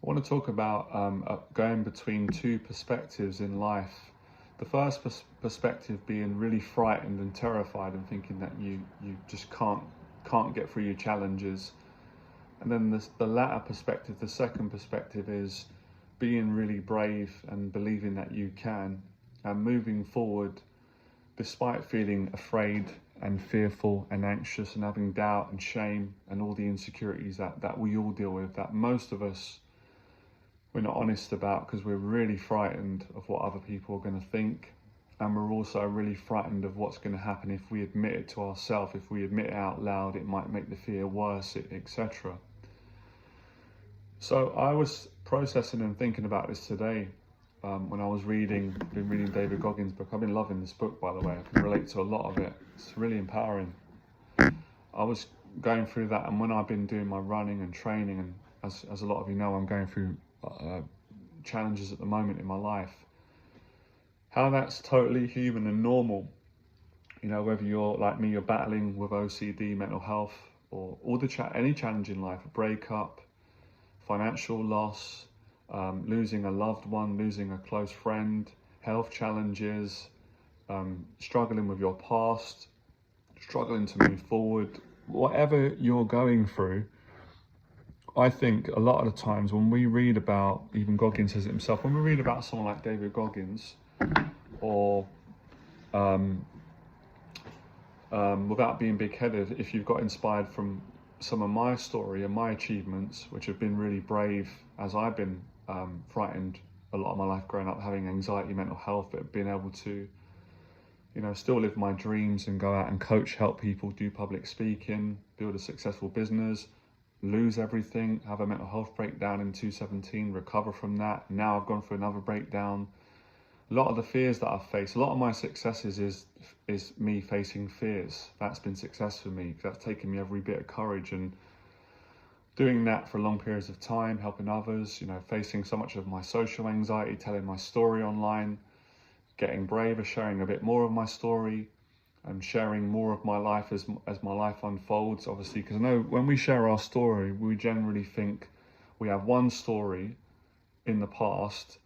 I want to talk about going between two perspectives in life. The first perspective being really frightened and terrified and thinking that you just can't get through your challenges. And then the latter perspective, the second perspective, is being really brave and believing that you can and moving forward despite feeling afraid and fearful and anxious and having doubt and shame and all the insecurities that we all deal with, that most of us we're not honest about because we're really frightened of what other people are going to think, and we're also really frightened of what's going to happen if we admit it to ourselves. If we admit it out loud, it might make the fear worse, etc. So I was processing and thinking about this today when I was been reading David Goggins' book. I've been loving this book, by the way. I can relate to a lot of it. It's really empowering. I was going through that, and when I've been doing my running and training, and as a lot of you know, I'm going through challenges at the moment in my life. How that's totally human and normal. You know, whether you're like me, you're battling with OCD, mental health, or all any challenge in life, a breakup, financial loss, losing a loved one, losing a close friend, health challenges, struggling with your past, struggling to move forward, whatever you're going through. I think a lot of the times when we read about, even Goggins says it himself, when we read about someone like David Goggins, or without being big-headed, if you've got inspired from some of my story and my achievements, which have been really brave, as I've been frightened a lot of my life growing up, having anxiety, mental health, but being able to, you know, still live my dreams and go out and coach, help people, do public speaking, build a successful business, lose everything, have a mental health breakdown in 2017, recover from that. Now I've gone through another breakdown. A lot of the fears that I've faced, a lot of my successes is me facing fears. That's been success for me. That's taken me every bit of courage, and doing that for long periods of time, helping others, you know, facing so much of my social anxiety, telling my story online, getting braver, sharing a bit more of my story, and sharing more of my life as my life unfolds, obviously, because I know when we share our story, we generally think we have one story in the past.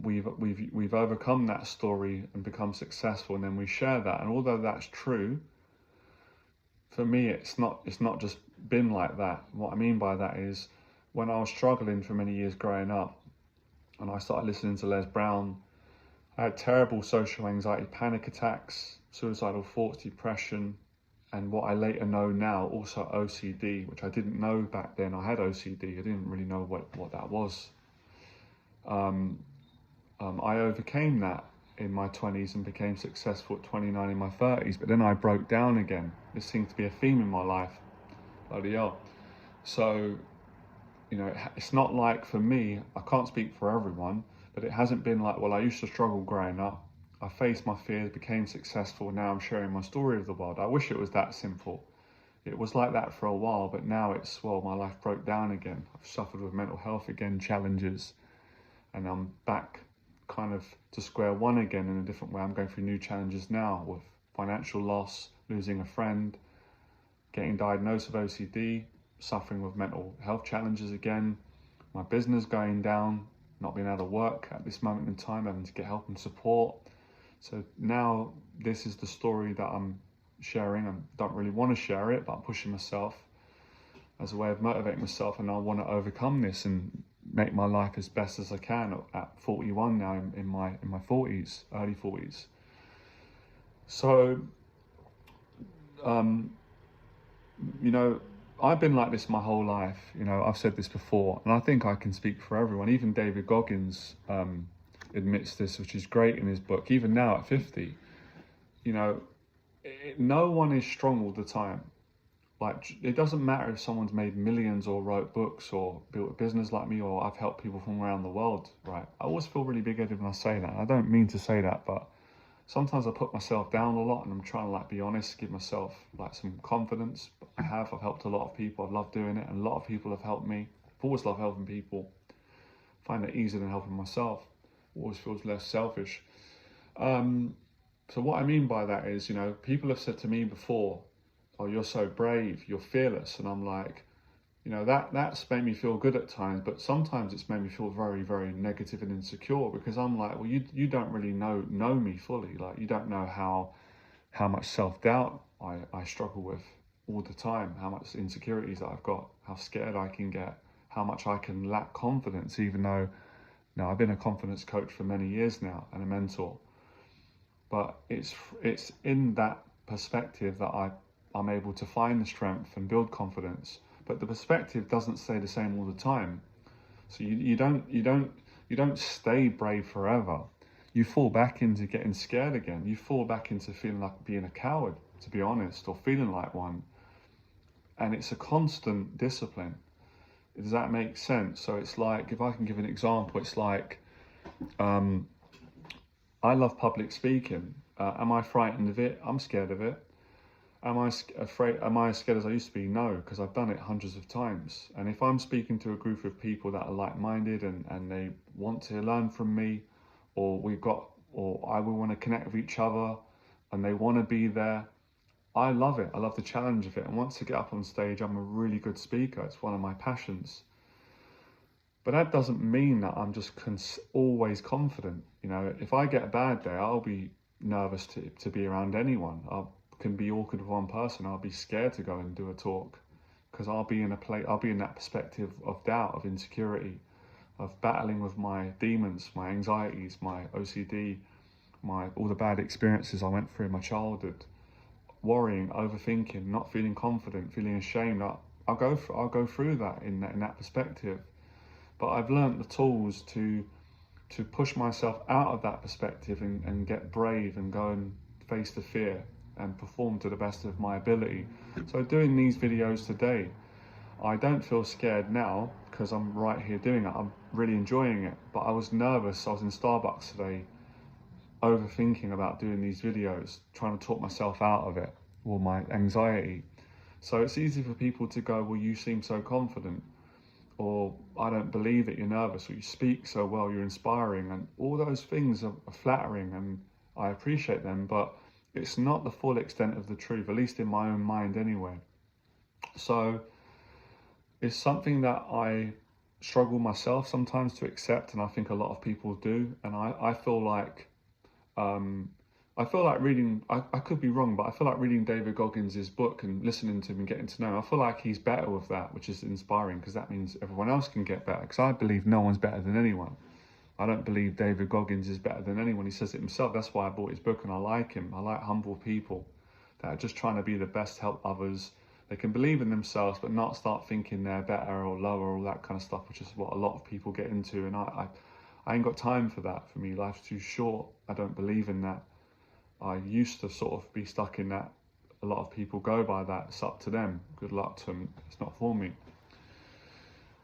We've overcome that story and become successful, and then we share that. And although that's true, for me, it's not just been like that. What I mean by that is, when I was struggling for many years growing up, and I started listening to Les Brown, I had terrible social anxiety, panic attacks, suicidal thoughts, depression, and what I later know now, also OCD, which I didn't know back then. I had OCD. I didn't really know what that was. I overcame that in my 20s and became successful at 29 in my 30s, but then I broke down again. This seems to be a theme in my life. Bloody hell. So, you know, it's not like, for me, I can't speak for everyone, but it hasn't been like, well, I used to struggle growing up, I faced my fears, became successful, now I'm sharing my story with the world. I wish it was that simple. It was like that for a while, but now it's, well, my life broke down again. I've suffered with mental health again, challenges, and I'm back kind of to square one again in a different way. I'm going through new challenges now with financial loss, losing a friend, getting diagnosed with OCD, suffering with mental health challenges again, my business going down, not being able to work at this moment in time, having to get help and support. So now this is the story that I'm sharing. I don't really want to share it, but I'm pushing myself as a way of motivating myself, and I want to overcome this and make my life as best as I can at 41 now, in my 40s, early 40s. So, you know, I've been like this my whole life. You know, I've said this before, and I think I can speak for everyone. Even David Goggins admits this, which is great in his book. Even now at 50, you know, no one is strong all the time. Like, it doesn't matter if someone's made millions or wrote books or built a business like me, or I've helped people from around the world, right? I always feel really big-headed when I say that. I don't mean to say that, but sometimes I put myself down a lot, and I'm trying to like be honest, give myself like some confidence. I've helped a lot of people. I've loved doing it, and a lot of people have helped me. I've always loved helping people. I find it easier than helping myself. It always feels less selfish. So what I mean by that is, you know, people have said to me before, oh, you're so brave, you're fearless. And I'm like, You know, that's made me feel good at times, but sometimes it's made me feel very, very negative and insecure, because I'm like, well, you don't really know me fully. Like, you don't know how much self-doubt I struggle with all the time, how much insecurities I've got, how scared I can get, how much I can lack confidence, even though, now I've been a confidence coach for many years now and a mentor. But it's in that perspective that I'm able to find the strength and build confidence. But the perspective doesn't stay the same all the time. So you don't stay brave forever. You fall back into getting scared again. You fall back into feeling like being a coward, to be honest, or feeling like one. And it's a constant discipline. Does that make sense? So it's like, if I can give an example, it's like, I love public speaking. Am I frightened of it? I'm scared of it. Am I afraid? Am I as scared as I used to be? No, because I've done it hundreds of times. And if I'm speaking to a group of people that are like-minded and they want to learn from me, or I will want to connect with each other, and they want to be there, I love it. I love the challenge of it. And once I get up on stage, I'm a really good speaker. It's one of my passions. But that doesn't mean that I'm just always confident. You know, if I get a bad day, I'll be nervous to be around anyone. I can be awkward with one person. I'll be scared to go and do a talk, because I'll be in that perspective of doubt, of insecurity, of battling with my demons, my anxieties, my OCD, all the bad experiences I went through in my childhood, worrying, overthinking, not feeling confident, feeling ashamed. I'll go through that in that perspective. But I've learnt the tools to push myself out of that perspective and get brave and go and face the fear and perform to the best of my ability. So doing these videos today, I don't feel scared now because I'm right here doing it. I'm really enjoying it. But I was nervous. I was in Starbucks today, overthinking about doing these videos, trying to talk myself out of it, or my anxiety. So it's easy for people to go, well, you seem so confident, or I don't believe that you're nervous, or you speak so well, you're inspiring, and all those things are flattering, and I appreciate them, but it's not the full extent of the truth, at least in my own mind anyway. So it's something that I struggle myself sometimes to accept, and I think a lot of people do, and I feel like reading, I could be wrong, but I feel like reading David Goggins' book and listening to him and getting to know him, I feel like he's better with that, which is inspiring, because that means everyone else can get better, because I believe no one's better than anyone. I don't believe David Goggins is better than anyone. He says it himself. That's why I bought his book, and I like him. I like humble people that are just trying to be the best, help others. They can believe in themselves, but not start thinking they're better or lower, all that kind of stuff, which is what a lot of people get into. And I ain't got time for that. For me, life's too short. I don't believe in that. I used to sort of be stuck in that. A lot of people go by that. It's up to them. Good luck to them. It's not for me.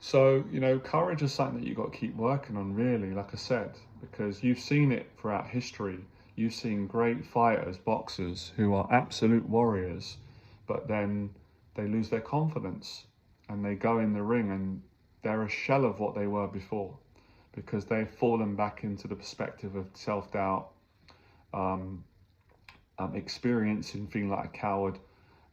So, you know, courage is something that you've got to keep working on, really, like I said, because you've seen it throughout history. You've seen great fighters, boxers, who are absolute warriors, but then they lose their confidence and they go in the ring and they're a shell of what they were before, because they've fallen back into the perspective of self-doubt, experiencing feeling like a coward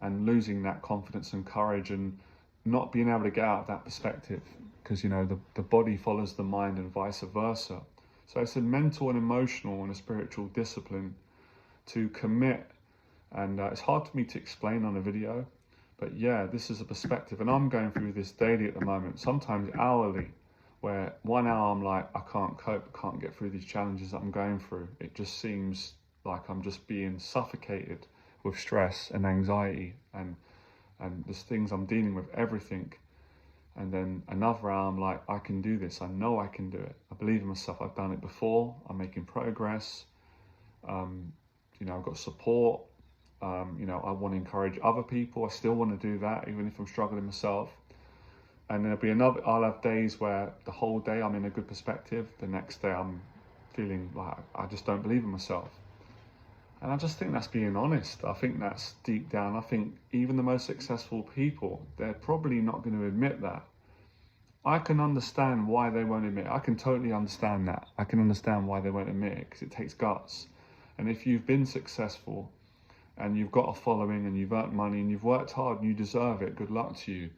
and losing that confidence and courage, and not being able to get out of that perspective, because, you know, the body follows the mind and vice versa. So it's a mental and emotional and a spiritual discipline to commit, and it's hard for me to explain on a video, but yeah, this is a perspective, and I'm going through this daily at the moment, sometimes hourly, where 1 hour I'm like, I can't cope, I can't get through these challenges that I'm going through. It just seems like I'm just being suffocated with stress and anxiety and there's things I'm dealing with, everything. And then another hour I'm like, I can do this. I know I can do it. I believe in myself. I've done it before. I'm making progress. You know, I've got support. You know, I want to encourage other people. I still want to do that, even if I'm struggling myself. And I'll have days where the whole day I'm in a good perspective. The next day I'm feeling like I just don't believe in myself. And I just think that's being honest. I think that's deep down. I think even the most successful people, they're probably not going to admit that. I can understand why they won't admit it. I can totally understand that. I can understand why they won't admit it, because it takes guts. And if you've been successful and you've got a following and you've earned money and you've worked hard and you deserve it, good luck to you.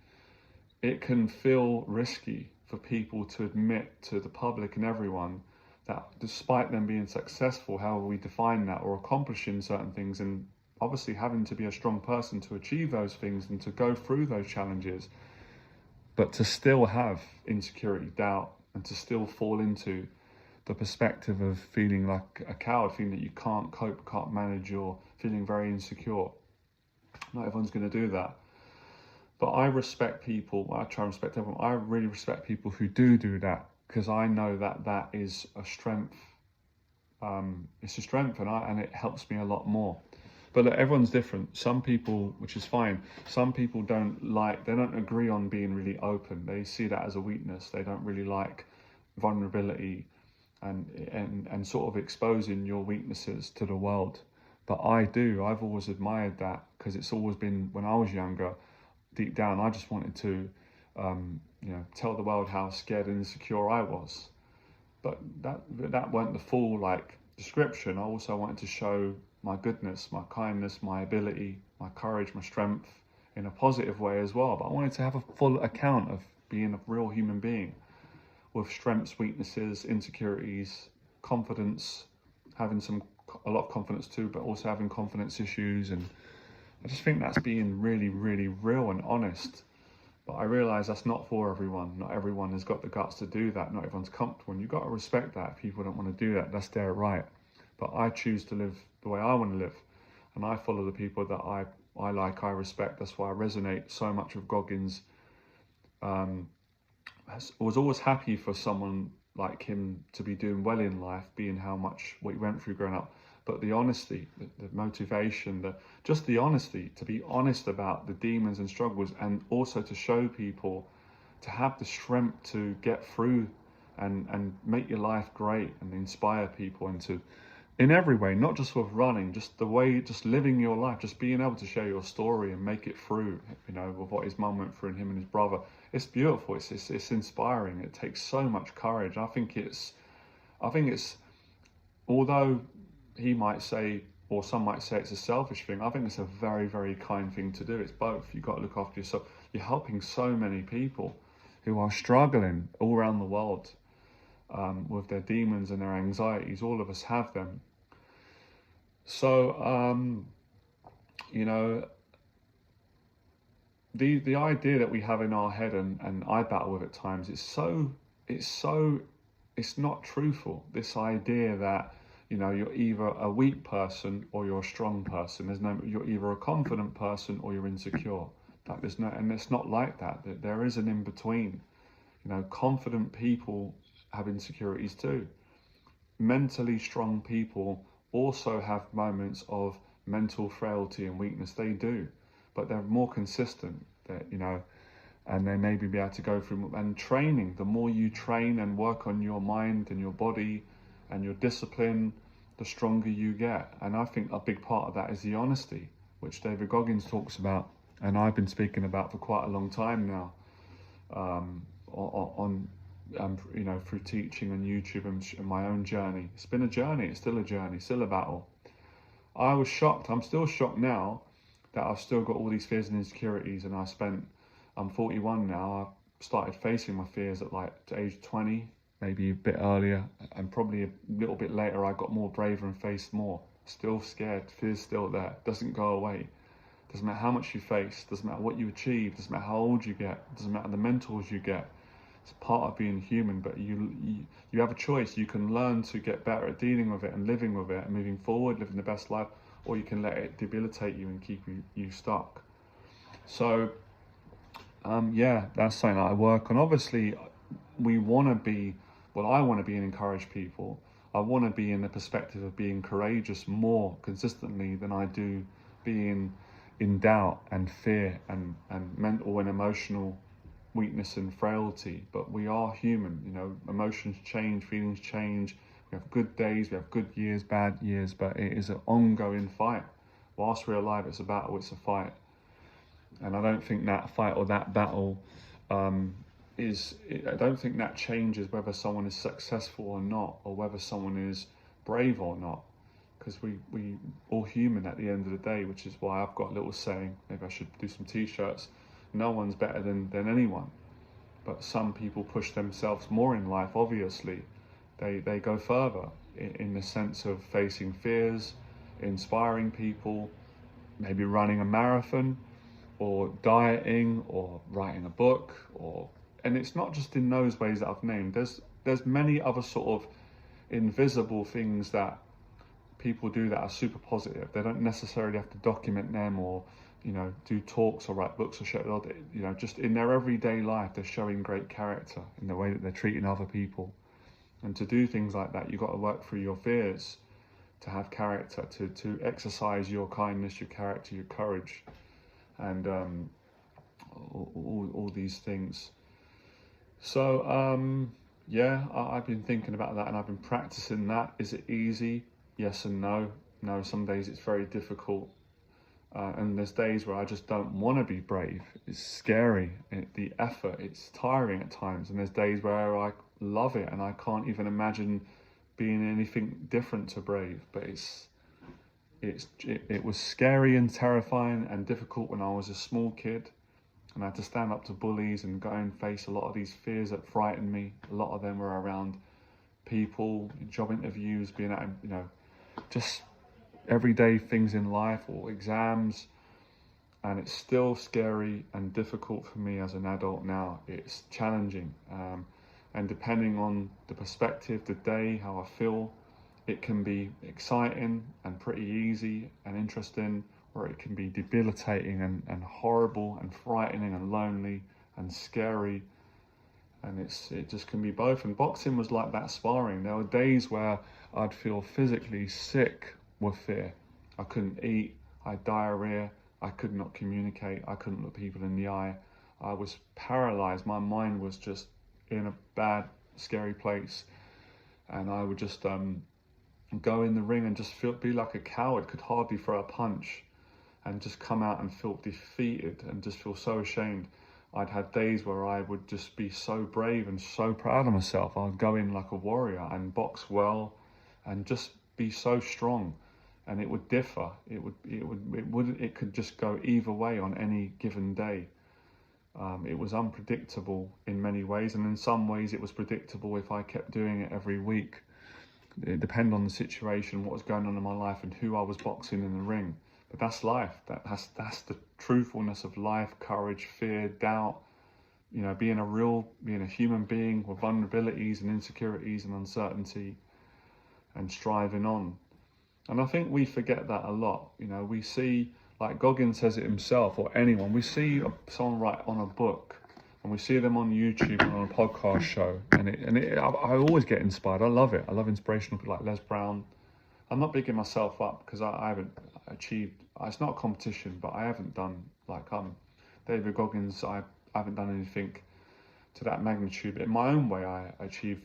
it can feel risky for people to admit to the public and everyone that despite them being successful, however we define that, or accomplishing certain things, and obviously having to be a strong person to achieve those things and to go through those challenges, but to still have insecurity, doubt, and to still fall into the perspective of feeling like a coward, feeling that you can't cope, can't manage, or feeling very insecure. Not everyone's going to do that. But I respect people, I try and respect everyone. I really respect people who do that, because I know that that is a strength. It's a strength, and it helps me a lot more. But look, everyone's different. Some people, which is fine, some people they don't agree on being really open. They see that as a weakness. They don't really like vulnerability and sort of exposing your weaknesses to the world. But I do. I've always admired that, because it's always been, when I was younger, deep down, I just wanted to, tell the world how scared and insecure I was. But that weren't the full description. I also wanted to show my goodness, my kindness, my ability, my courage, my strength in a positive way as well. But I wanted to have a full account of being a real human being with strengths, weaknesses, insecurities, confidence, having a lot of confidence too, but also having confidence issues. And I just think that's being really, really real and honest. But I realise that's not for everyone. Not everyone has got the guts to do that. Not everyone's comfortable. And you've got to respect that. If people don't want to do that, that's their right. But I choose to live the way I want to live. And I follow the people that I like, I respect. That's why I resonate so much with Goggins. I was always happy for someone like him to be doing well in life, being what he went through growing up. But the honesty, the motivation, just the honesty, to be honest about the demons and struggles, and also to show people, to have the strength to get through and make your life great and inspire people, and to, in every way, not just with running, just the way, just living your life, just being able to share your story and make it through, with what his mum went through and him and his brother. It's beautiful. It's inspiring. It takes so much courage. I think it's, although he might say, or some might say it's a selfish thing, I think it's a very, very kind thing to do. It's both. You've got to look after yourself. You're helping so many people who are struggling all around the world with their demons and their anxieties. All of us have them. So, the idea that we have in our head, and I battle with at times, it's not truthful. This idea that, you're either a weak person or you're a strong person. You're either a confident person or you're insecure. And it's not like that. There is an in between. Confident people have insecurities too. Mentally strong people also have moments of mental frailty and weakness. They do, but they're more consistent. And they maybe be able to go through, and training. The more you train and work on your mind and your body and your discipline, the stronger you get. And I think a big part of that is the honesty, which David Goggins talks about, and I've been speaking about for quite a long time now, through teaching on YouTube and my own journey. It's been a journey. It's still a journey, still a battle. I was shocked. I'm still shocked now that I've still got all these fears and insecurities, and I'm 41 now. I started facing my fears at age 20, maybe a bit earlier, and probably a little bit later I got more braver and faced more. Still scared, fear's still there, doesn't go away. Doesn't matter how much you face, doesn't matter what you achieve, doesn't matter how old you get, doesn't matter the mentors you get. It's part of being human, but you have a choice. You can learn to get better at dealing with it and living with it and moving forward, living the best life, or you can let it debilitate you and keep you stuck. So, that's something that I work on. Obviously, I want to be and encourage people. I want to be in the perspective of being courageous more consistently than I do being in doubt and fear and mental and emotional weakness and frailty. But we are human, emotions change, feelings change. We have good days, we have good years, bad years, but it is an ongoing fight. Whilst we're alive, it's a battle, it's a fight. And I don't think that fight or that battle I don't think that changes whether someone is successful or not, or whether someone is brave or not, because we all human at the end of the day, which is why I've got a little saying, maybe I should do some t-shirts. No one's better than anyone. But some people push themselves more in life, obviously. They go further in the sense of facing fears, inspiring people, maybe running a marathon, or dieting, or writing a book, and it's not just in those ways that I've named. There's many other sort of invisible things that people do that are super positive. They don't necessarily have to document them or, do talks or write books or shit. Just in their everyday life, they're showing great character in the way that they're treating other people. And to do things like that, you've got to work through your fears to have character, to exercise your kindness, your character, your courage, and all these things. So, I've been thinking about that and I've been practicing that. Is it easy? Yes and no. No, some days it's very difficult. And there's days where I just don't want to be brave. It's scary, the effort, it's tiring at times. And there's days where I love it and I can't even imagine being anything different to brave. But it was scary and terrifying and difficult when I was a small kid. And I had to stand up to bullies and go and face a lot of these fears that frightened me. A lot of them were around people, job interviews, being at, just everyday things in life or exams. And it's still scary and difficult for me as an adult now. It's challenging. And depending on the perspective, the day, how I feel, it can be exciting and pretty easy and interesting, or it can be debilitating and horrible and frightening and lonely and scary. And it just can be both. And boxing was like that sparring. There were days where I'd feel physically sick with fear. I couldn't eat, I had diarrhea, I could not communicate, I couldn't look people in the eye. I was paralyzed, my mind was just in a bad, scary place. And I would just go in the ring and just be like a coward, could hardly throw a punch, and just come out and feel defeated and just feel so ashamed. I'd had days where I would just be so brave and so proud of myself. I'd go in like a warrior and box well and just be so strong. And it would differ. It could just go either way on any given day. It was unpredictable in many ways, and in some ways it was predictable if I kept doing it every week. It depended on the situation, what was going on in my life, and who I was boxing in the ring. But that's life. That's the truthfulness of life: courage, fear, doubt. Being a human being with vulnerabilities and insecurities and uncertainty, and striving on. And I think we forget that a lot. We see, like Goggins says it himself, or anyone. We see someone write on a book, and we see them on YouTube and on a podcast show, I always get inspired. I love it. I love inspirational people like Les Brown. I'm not bigging myself up because I haven't achieved. It's not a competition, but I haven't done like David Goggins. I haven't done anything to that magnitude. But in my own way, I achieved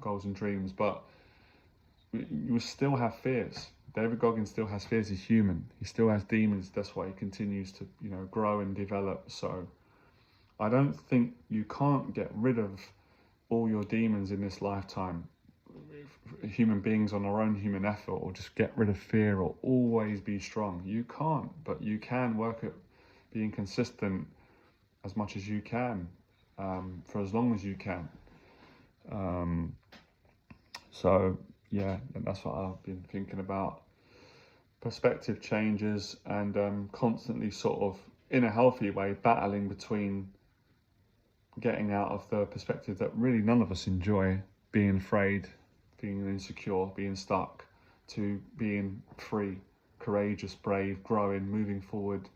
goals and dreams. But you still have fears. David Goggins still has fears. He's human. He still has demons. That's why he continues to grow and develop. So I don't think you can't get rid of all your demons in this lifetime. Human beings on our own human effort, or just get rid of fear, or always be strong. You can't, but you can work at being consistent as much as you can, for as long as you can. So yeah, that's what I've been thinking about. Perspective changes, and constantly sort of, in a healthy way, battling between getting out of the perspective that really none of us enjoy, being afraid, being insecure, being stuck, to being free, courageous, brave, growing, moving forward,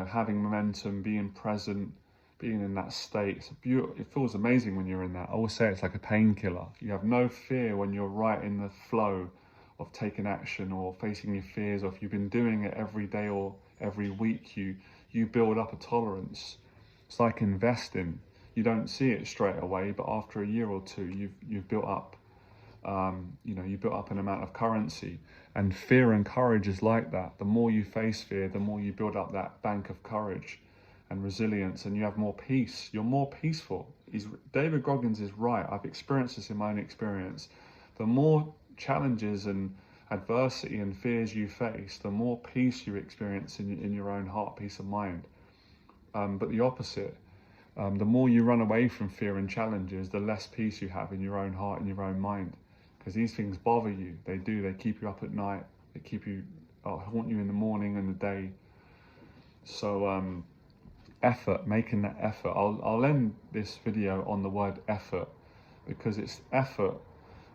having momentum, being present, being in that state. It feels amazing when you're in that. I always say it's like a painkiller. You have no fear when you're right in the flow of taking action or facing your fears, or if you've been doing it every day or every week, you build up a tolerance. It's like investing. You don't see it straight away, but after a year or two, you've built up. You built up an amount of currency, and fear and courage is like that. The more you face fear, the more you build up that bank of courage and resilience, and you have more peace. You're more peaceful. David Goggins is right. I've experienced this in my own experience. The more challenges and adversity and fears you face, the more peace you experience in your own heart, peace of mind. but the opposite. The more you run away from fear and challenges, the less peace you have in your own heart and your own mind. Because these things bother you. They do. They keep you up at night. They keep you, haunt you in the morning and the day. So effort, making that effort. I'll end this video on the word effort, because it's effort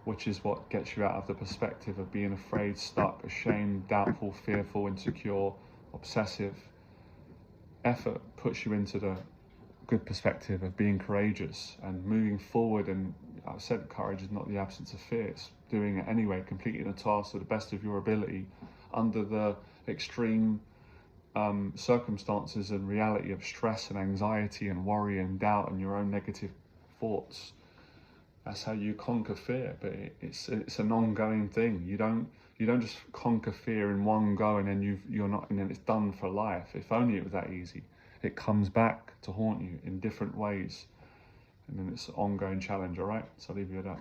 which is what gets you out of the perspective of being afraid, stuck, ashamed, doubtful, fearful, insecure, obsessive. Effort puts you into the good perspective of being courageous and moving forward. And I've said courage is not the absence of fear, it's doing it anyway, completing a task to the best of your ability under the extreme circumstances and reality of stress and anxiety and worry and doubt and your own negative thoughts. That's how you conquer fear. But it's an ongoing thing. You don't just conquer fear in one go and then you're not, and then it's done for life. If only it was that easy. It comes back to haunt you in different ways, and then it's an ongoing challenge. All right, so I'll leave you with that.